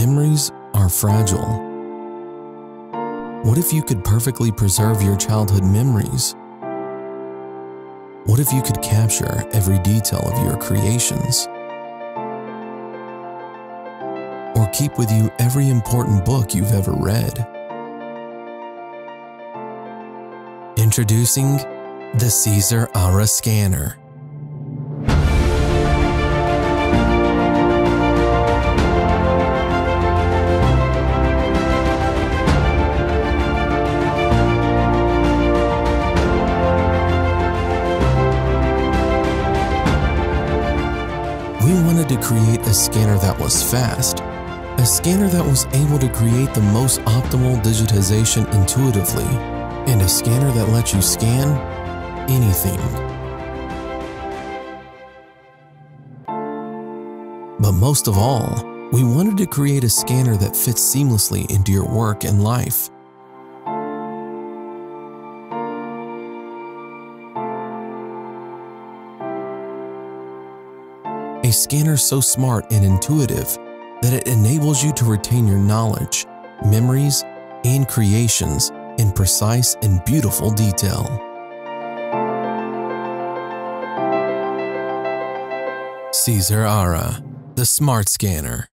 Memories are fragile. What if you could perfectly preserve your childhood memories? What if you could capture every detail of your creations? Or keep with you every important book you've ever read? Introducing the CZUR Scanner. We wanted to create a scanner that was fast, a scanner that was able to create the most optimal digitization intuitively, and a scanner that lets you scan anything. But most of all, we wanted to create a scanner that fits seamlessly into your work and life. A scanner so smart and intuitive that it enables you to retain your knowledge, memories, and creations in precise and beautiful detail. CZUR, the Smart Scanner.